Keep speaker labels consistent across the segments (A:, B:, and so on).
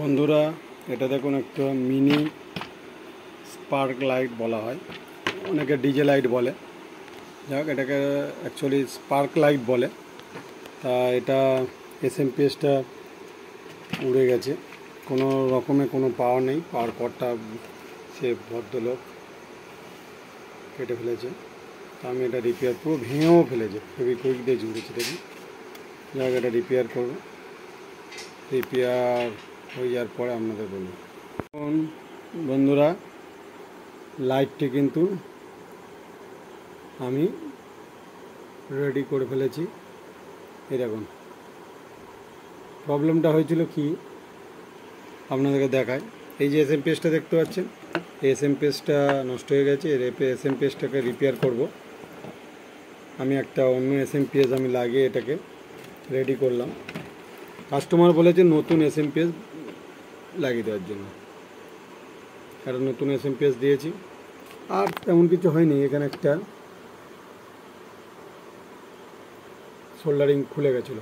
A: বন্ধুরা, এটা দেখুন একটা মিনি স্পার্ক লাইট বলা হয়, অনেকে ডিজে লাইট বলে। যাক, এটাকে অ্যাকচুয়ালি স্পার্ক লাইট বলে। তা এটা এসএমপিএসটা উড়ে গেছে, কোনো রকমে কোনো পাওয়ার নেই। পাওয়ার কর্ডটা সে ভদ্রলোক কেটে ফেলেছে। তা আমি এটা রিপেয়ার পুরো ভেঙেও ফেলেছে, ফেভিকুইক দিয়ে জুড়েছে। দেখি, যাক এটা রিপেয়ার করবো। রিপেয়ার হয়ে যাওয়ার পরে আপনাদের বলবো। এখন বন্ধুরা, লাইটটি কিন্তু আমি রেডি করে ফেলেছি। এই দেখুন, প্রবলেমটা হয়েছিল কি আপনাদেরকে দেখায়। এই যে এসএমপিএসটা দেখতে পাচ্ছেন, এই এসএমপিএসটা নষ্ট হয়ে গেছে। এর এসএমপিএসটাকে রিপেয়ার করব। আমি একটা অন্য এসএমপিএস আমি লাগিয়ে এটাকে রেডি করলাম। কাস্টমার বলেছে নতুন এসএমপিএস লাগিয়ে দেওয়ার জন্য, একটা নতুন এসএমপিএস দিয়েছি। আর তেমন কিছু হয়নি, এখানে একটা সোল্ডারিং খুলে গেছিলো,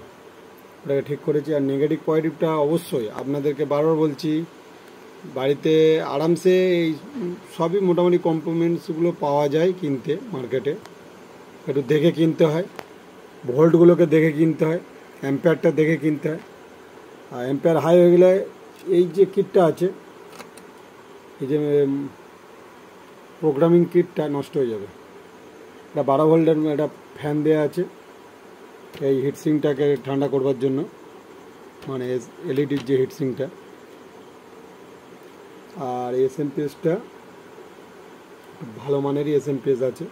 A: ওটাকে ঠিক করেছি। আর নেগেটিভ পজিটিভটা অবশ্যই আপনাদেরকে বারবার বলছি, বাড়িতে আরামসে এই সবই মোটামুটি কম্পোনেন্টসগুলো পাওয়া যায় কিনতে মার্কেটে। একটু দেখে কিনতে হয়, ভোল্টগুলোকে দেখে কিনতে হয়, অ্যাম্পিয়ারটা দেখে কিনতে হয়। আর অ্যাম্পিয়ার হাই হয়ে গেলে এই যে কিটটা আছে, এই যে প্রোগ্রামিং কিটটা নষ্ট হয়ে যাবে। এটা 12 ভোল্টের একটা ফ্যান দেওয়া আছে এই হিটসিংটাকে ঠান্ডা করবার জন্য, মানে এলইডির যে হিটসিংটা। আর এসএমপিএসটা ভালো মানেরই এসএমপিএস আছে,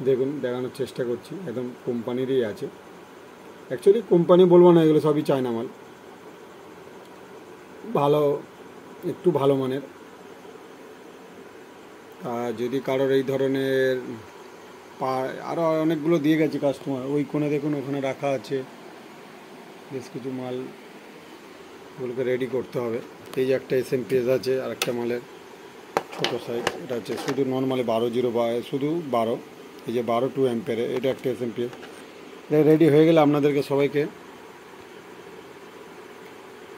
A: দেখুন দেখানোর চেষ্টা করছি, একদম কোম্পানিরই আছে। অ্যাকচুয়ালি কোম্পানি বলবো না, এগুলো সবই চায়না মাল, ভালো, একটু ভালো মানের। আর যদি কারোর এই ধরনের আরও অনেকগুলো দিয়ে গেছে কাস্টমার, ওই কোণে দেখুন, ওখানে রাখা আছে বেশ কিছু মাল, ওগুলোকে রেডি করতে হবে। এই যে একটা এসএমপিএস আছে, আর একটা মালের ছোটো সাইজ, এটা হচ্ছে শুধু নর্মালি 12 শুধু 12, এই যে 12 2 অ্যাম্পিয়ারে, এটা একটা এসএমপিএস। এটা রেডি হয়ে গেলে আপনাদেরকে সবাইকে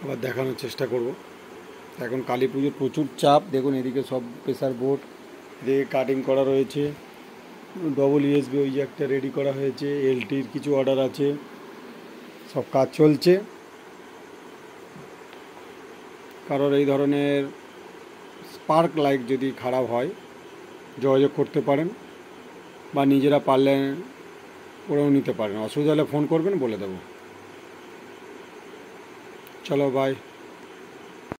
A: আবার দেখানোর চেষ্টা করব। এখন কালী পুজোর প্রচুর চাপ, দেখুন এদিকে সব প্রেসার বোর্ড দিয়ে কাটিং করা রয়েছে, ডবল ইউএসবি ওই যে একটা রেডি করা হয়েছে, এলটির কিছু অর্ডার আছে, সব কাজ চলছে। কারোর এই ধরনের স্পার্ক লাইট যদি খারাপ হয় যোগাযোগ করতে পারেন, বা নিজেরা পারলে ওরাও নিতে পারেন। অসুবিধা হলে ফোন করবেন, বলে দেবো। চলো, বাই।